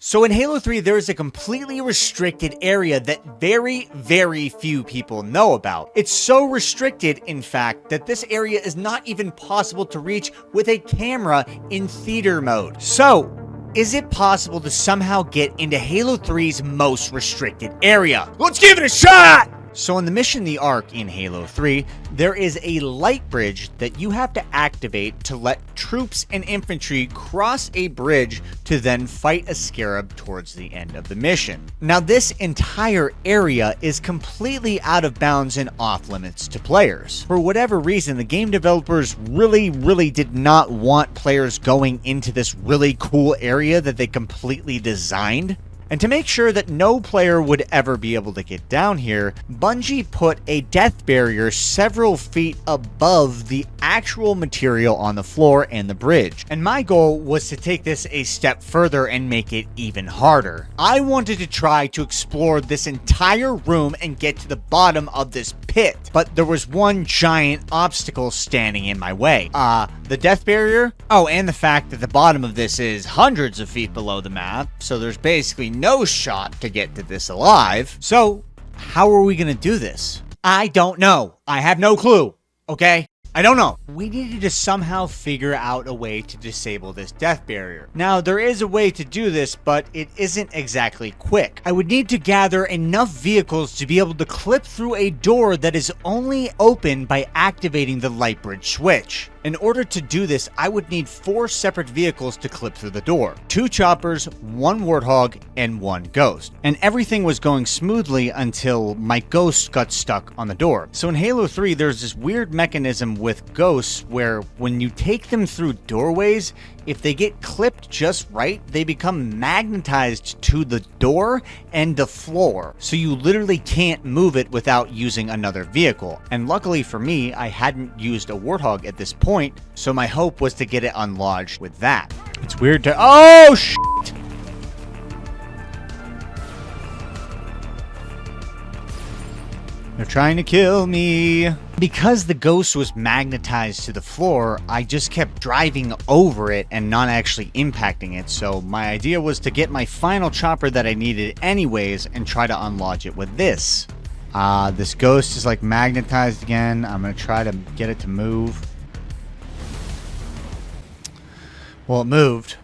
So in Halo 3, there is a completely restricted area that very, very few people know about. It's so restricted, in fact, that this area is not even possible to reach with a camera in theater mode. So, is it possible to somehow get into Halo 3's most restricted area? Let's give it a shot! So in the mission The Ark in Halo 3, there is a light bridge that you have to activate to let troops and infantry cross a bridge to then fight a scarab towards the end of the mission. Now this entire area is completely out of bounds and off limits to players. For whatever reason, the game developers really did not want players going into this really cool area that they completely designed. And to make sure that no player would ever be able to get down here, Bungie put a death barrier several feet above the actual material on the floor and the bridge. And my goal was to take this a step further and make it even harder. I wanted to try to explore this entire room and get to the bottom of this pit, but there was one giant obstacle standing in my way. The death barrier? Oh, and the fact that the bottom of this is hundreds of feet below the map, so there's basically no shot to get to this alive. So, how are we gonna do this? I don't know. I have no clue, okay? I don't know. We needed to somehow figure out a way to disable this death barrier. Now, there is a way to do this, but it isn't exactly quick. I would need to gather enough vehicles to be able to clip through a door that is only open by activating the light bridge switch. In order to do this, I would need 4 separate vehicles to clip through the door. 2 choppers, 1 warthog, and 1 ghost. And everything was going smoothly until my ghost got stuck on the door. So in Halo 3, there's this weird mechanism with ghosts where when you take them through doorways, if they get clipped just right, they become magnetized to the door and the floor. So you literally can't move it without using another vehicle. And luckily for me, I hadn't used a warthog at this point, so my hope was to get it unlodged with that. It's weird to— oh, shit! They're trying to kill me. Because the ghost was magnetized to the floor, I just kept driving over it and not actually impacting it. So my idea was to get my final chopper that I needed anyways and try to unlodge it with this. This ghost is like magnetized again. I'm going to try to get it to move. Well, it moved.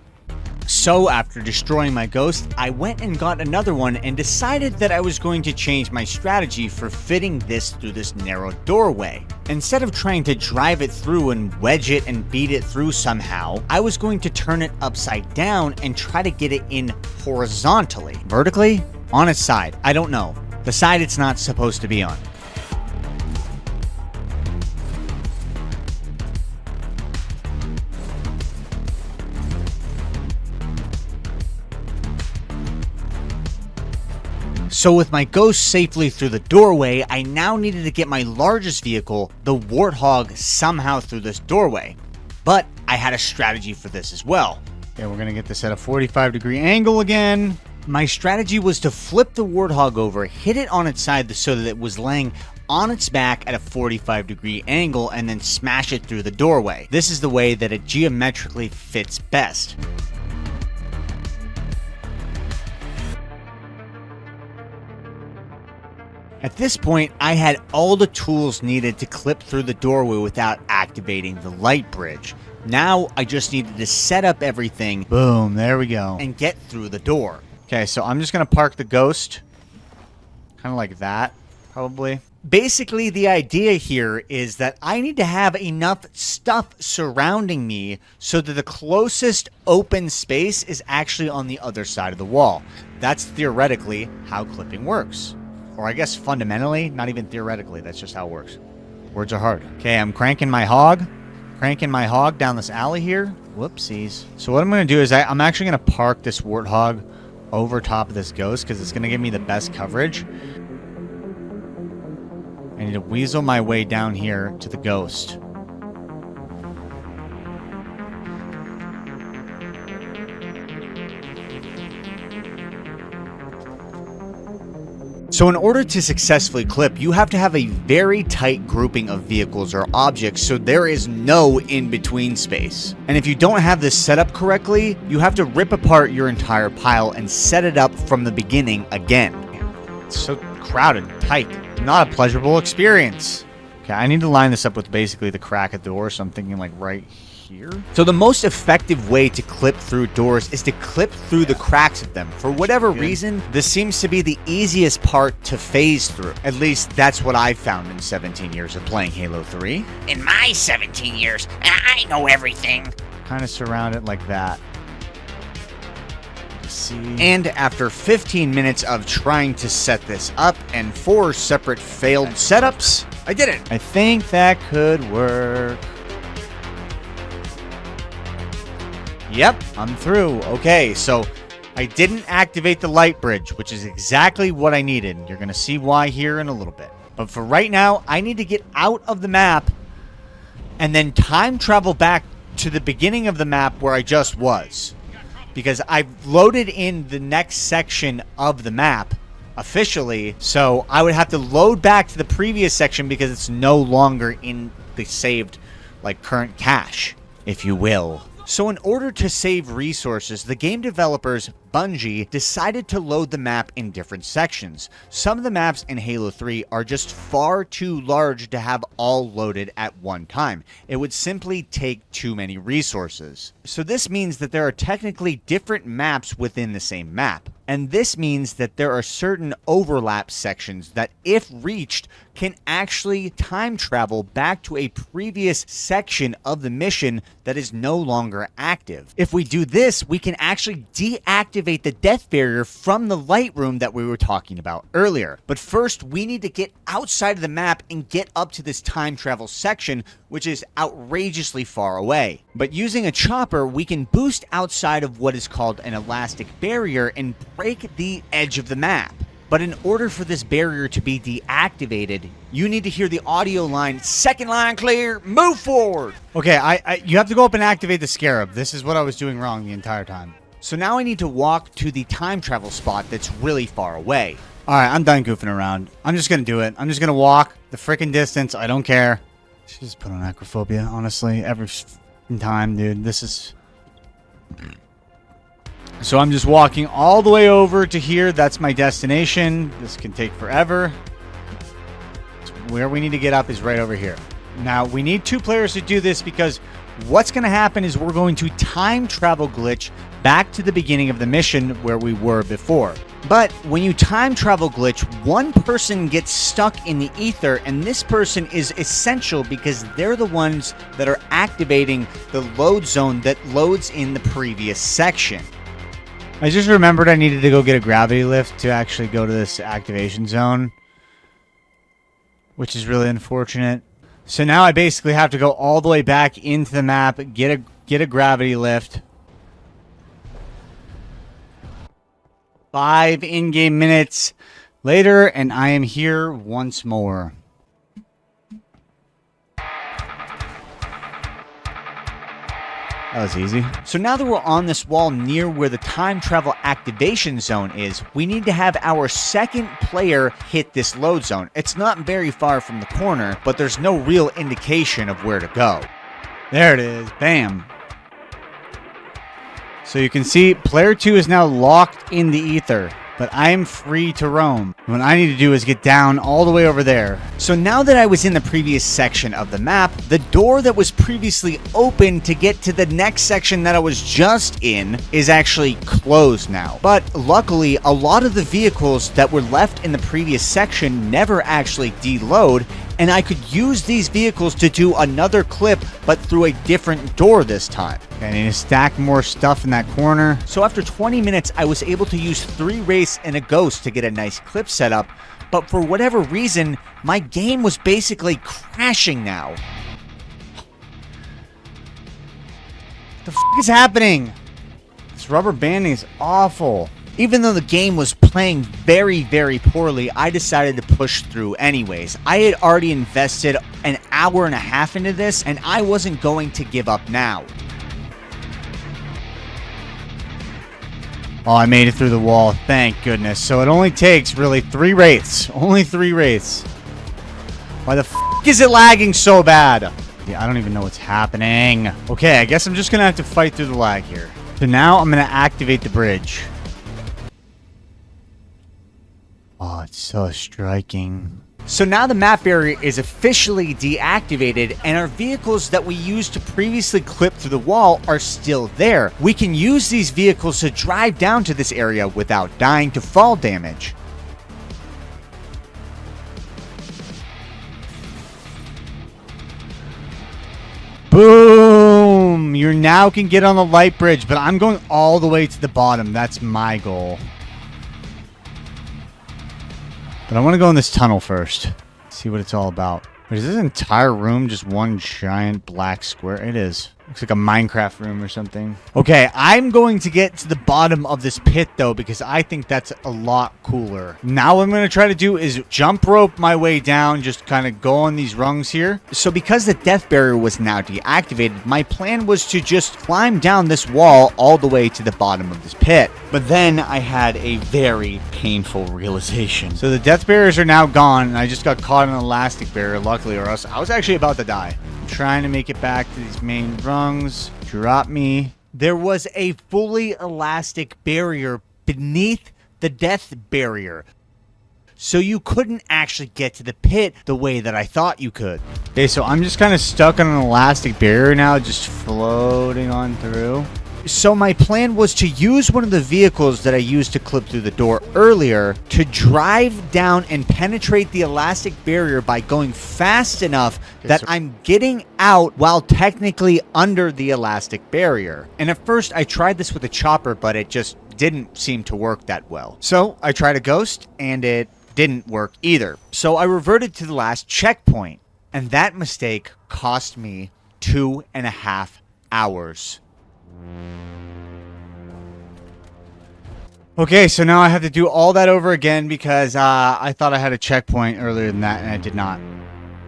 So after destroying my ghost, I went and got another one and decided that I was going to change my strategy for fitting this through this narrow doorway. Instead of trying to drive it through and wedge it and beat it through somehow, I was going to turn it upside down and try to get it in horizontally. Vertically? On its side. I don't know. The side it's not supposed to be on. So with my ghost safely through the doorway, I now needed to get my largest vehicle, the Warthog, somehow through this doorway. But I had a strategy for this as well. Okay, we're gonna get this at a 45-degree angle again. My strategy was to flip the Warthog over, hit it on its side so that it was laying on its back at a 45-degree angle, and then smash it through the doorway. This is the way that it geometrically fits best. At this point, I had all the tools needed to clip through the doorway without activating the light bridge. Now, I just needed to set up everything, boom, there we go, and get through the door. Okay, so I'm just going to park the ghost, kind of like that, probably. Basically, the idea here is that I need to have enough stuff surrounding me so that the closest open space is actually on the other side of the wall. That's theoretically how clipping works. Or I guess fundamentally, not even theoretically, that's just how it works. Words are hard. Okay, I'm cranking my hog down this alley here. Whoopsies. So what I'm going to do is I'm actually going to park this warthog over top of this ghost because it's going to give me the best coverage. I need to weasel my way down here to the ghost. So in order to successfully clip, you have to have a very tight grouping of vehicles or objects so there is no in-between space. And if you don't have this set up correctly, you have to rip apart your entire pile and set it up from the beginning again. It's so crowded and tight. Not a pleasurable experience. Okay, I need to line this up with basically the crack of the door, so I'm thinking like right here. So the most effective way to clip through doors is to clip through the cracks of them. For whatever reason, this seems to be the easiest part to phase through. At least that's what I've found in 17 years of playing Halo 3. In my 17 years, I know everything. Kind of surround it like that. And after 15 minutes of trying to set this up and 4 separate failed setups, I did it. I think that could work. Yep, I'm through. Okay, so I didn't activate the light bridge, which is exactly what I needed. You're going to see why here in a little bit. But for right now, I need to get out of the map and then time travel back to the beginning of the map where I just was. Because I've loaded in the next section of the map officially, so I would have to load back to the previous section because it's no longer in the saved, like, current cache, if you will. So in order to save resources, the game developers, Bungie, decided to load the map in different sections. Some of the maps in Halo 3 are just far too large to have all loaded at one time. It would simply take too many resources. So this means that there are technically different maps within the same map. And this means that there are certain overlap sections that, if reached, can actually time travel back to a previous section of the mission that is no longer active. If we do this, we can actually deactivate the death barrier from the light room that we were talking about earlier. But first, we need to get outside of the map and get up to this time travel section, which is outrageously far away. But using a chopper, we can boost outside of what is called an elastic barrier and break the edge of the map. But in order for this barrier to be deactivated, you need to hear the audio line, "Second line clear, move forward." Okay, you have to go up and activate the scarab. This is what I was doing wrong the entire time. So now I need to walk to the time travel spot that's really far away. Alright, I'm done goofing around. I'm just gonna do it. I'm just gonna walk the freaking distance. I don't care. Should just put on Acrophobia, honestly. Every time, dude. This is... So I'm just walking all the way over to here. That's my destination. This can take forever. Where we need to get up is right over here. Now, we need 2 players to do this because what's going to happen is we're going to time travel glitch back to the beginning of the mission where we were before. But when you time travel glitch, one person gets stuck in the ether, and this person is essential because they're the ones that are activating the load zone that loads in the previous section. I just remembered I needed to go get a gravity lift to actually go to this activation zone, which is really unfortunate. So now I basically have to go all the way back into the map, get a gravity lift. 5 in-game minutes later, and I am here once more. That was easy. So now that we're on this wall near where the time travel activation zone is, we need to have our second player hit this load zone. It's not very far from the corner, but there's no real indication of where to go. There it is. Bam. So you can see player 2 is now locked in the ether, but I am free to roam. What I need to do is get down all the way over there. So now that I was in the previous section of the map, the door that was previously open to get to the next section that I was just in is actually closed now. But luckily, a lot of the vehicles that were left in the previous section never actually deload, and I could use these vehicles to do another clip, but through a different door this time. Okay, I need to stack more stuff in that corner. So after 20 minutes, I was able to use 3 Wraiths and a Ghost to get a nice clip set up, but for whatever reason, my game was basically crashing now. What the f*** is happening? This rubber banding is awful. Even though the game was playing very, very poorly, I decided to push through anyways. I had already invested an hour and a half into this, and I wasn't going to give up now. Oh, I made it through the wall. Thank goodness. So it only takes really 3 wraiths. Only 3 wraiths. Why the f is it lagging so bad? Yeah, I don't even know what's happening. Okay, I guess I'm just going to have to fight through the lag here. So now I'm going to activate the bridge. Oh, it's so striking. So now the map barrier is officially deactivated and our vehicles that we used to previously clip through the wall are still there. We can use these vehicles to drive down to this area without dying to fall damage. Boom! You now can get on the light bridge, but I'm going all the way to the bottom. That's my goal. But I want to go in this tunnel first. See what it's all about. Wait, is this entire room just one giant black square? It is. Looks like a Minecraft room or something. Okay, I'm going to get to the bottom of this pit, though, because I think that's a lot cooler. Now what I'm going to try to do is jump rope my way down, just kind of go on these rungs here. So because the death barrier was now deactivated, my plan was to just climb down this wall all the way to the bottom of this pit. But then I had a very painful realization. So the death barriers are now gone, and I just got caught in an elastic barrier, luckily, or else I was actually about to die. Trying to make it back to these main rungs. Drop me. There was a fully elastic barrier beneath the death barrier. So you couldn't actually get to the pit the way that I thought you could. Okay, so I'm just kind of stuck on an elastic barrier now, just floating on through. So my plan was to use one of the vehicles that I used to clip through the door earlier to drive down and penetrate the elastic barrier by going fast enough that I'm getting out while technically under the elastic barrier. And at first I tried this with a chopper, but it just didn't seem to work that well. So I tried a ghost and it didn't work either. So I reverted to the last checkpoint, and that mistake cost me 2.5 hours. Okay, so now I have to do all that over again because I thought I had a checkpoint earlier than that and I did not.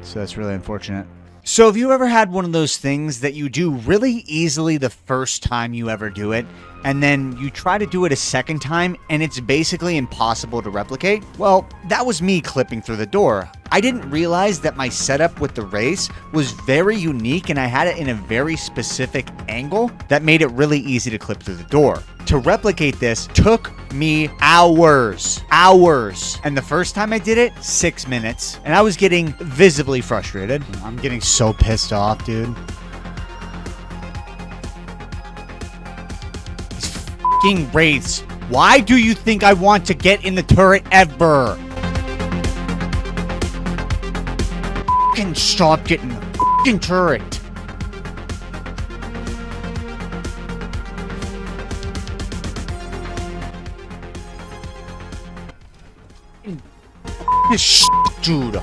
So that's really unfortunate. So have you ever had one of those things that you do really easily the first time you ever do it, and then you try to do it a second time and it's basically impossible to replicate? Well, that was me clipping through the door. I didn't realize that my setup with the race was very unique and I had it in a very specific angle that made it really easy to clip through the door. To replicate this took me hours. And the first time I did it, 6 minutes. And I was getting visibly frustrated. I'm getting so pissed off, dude. These fucking wraiths. Why do you think I want to get in the turret ever? Fucking stop getting the fucking turret. This shit, dude.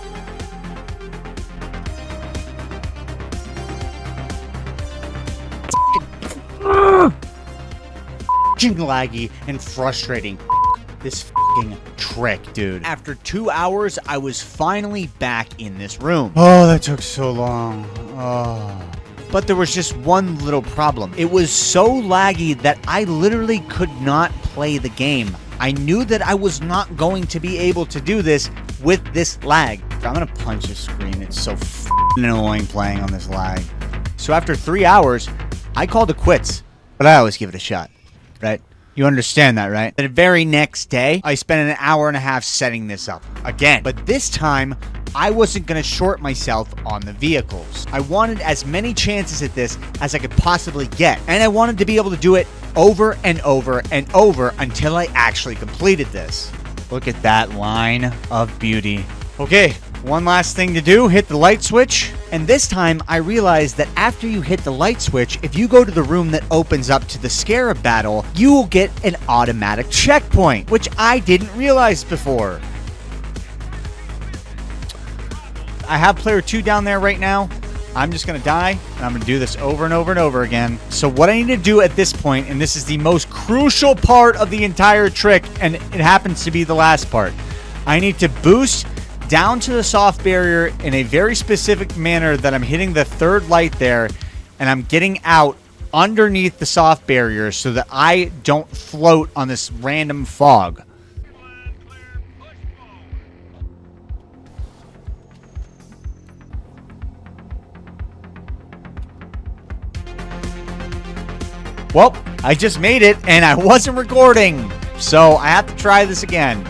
Fucking laggy and frustrating. This fucking trick, dude. After 2 hours, I was finally back in this room. Oh, that took so long. Oh. But there was just one little problem. It was so laggy that I literally could not play the game. I knew that I was not going to be able to do this with this lag. I'm gonna punch the screen. It's so f***ing annoying playing on this lag. So after 3 hours, I called it quits. But I always give it a shot, right? You understand that, right? The very next day, I spent an hour and a half setting this up again. But this time, I wasn't going to short myself on the vehicles. I wanted as many chances at this as I could possibly get. And I wanted to be able to do it over and over and over until I actually completed this. Look at that line of beauty. Okay, one last thing to do, hit the light switch. And this time I realized that after you hit the light switch, if you go to the room that opens up to the scarab battle, you will get an automatic checkpoint, which I didn't realize before. I have player 2 down there right now. I'm just going to die, and I'm going to do this over and over and over again. So what I need to do at this point, and this is the most crucial part of the entire trick, and it happens to be the last part. I need to boost down to the soft barrier in a very specific manner that I'm hitting the third light there, and I'm getting out underneath the soft barrier so that I don't float on this random fog. Well, I just made it and I wasn't recording, so I have to try this again.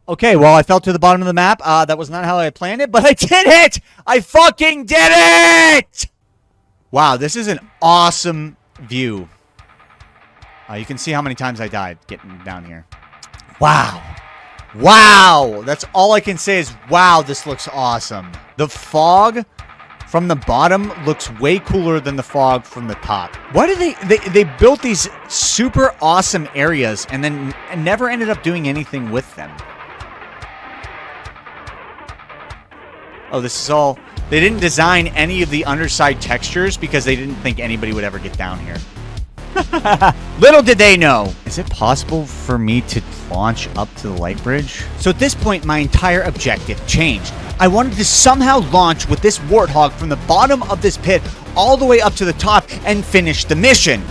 Okay, well, I fell to the bottom of the map. That was not how I planned it, but I did it! I fucking did it! Wow, this is an awesome view. You can see how many times I died getting down here. Wow. Wow! That's all I can say is, wow, this looks awesome. The fog from the bottom looks way cooler than the fog from the top. Why did they built these super awesome areas and then never ended up doing anything with them? Oh, this is all... They didn't design any of the underside textures because they didn't think anybody would ever get down here. Little did they know. Is it possible for me to launch up to the light bridge? So at this point, my entire objective changed. I wanted to somehow launch with this warthog from the bottom of this pit all the way up to the top and finish the mission.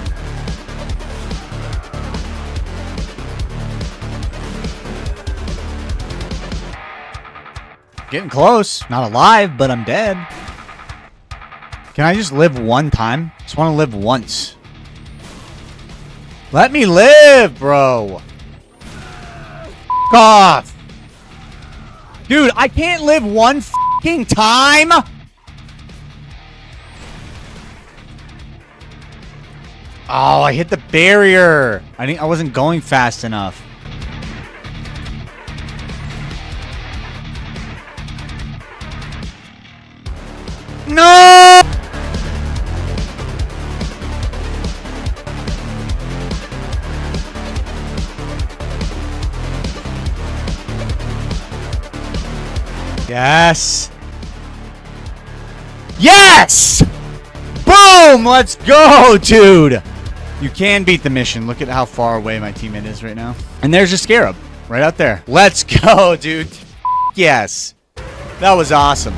Getting close. Not alive, but I'm dead. Can I just live one time? Just want to live once. Let me live, bro. F off. Dude, I can't live one fucking time. Oh, I hit the barrier. I wasn't going fast enough. No! Yes! Yes! Boom! Let's go, dude! You can beat the mission. Look at how far away my teammate is right now. And there's a scarab right out there. Let's go, dude. Yes. That was awesome.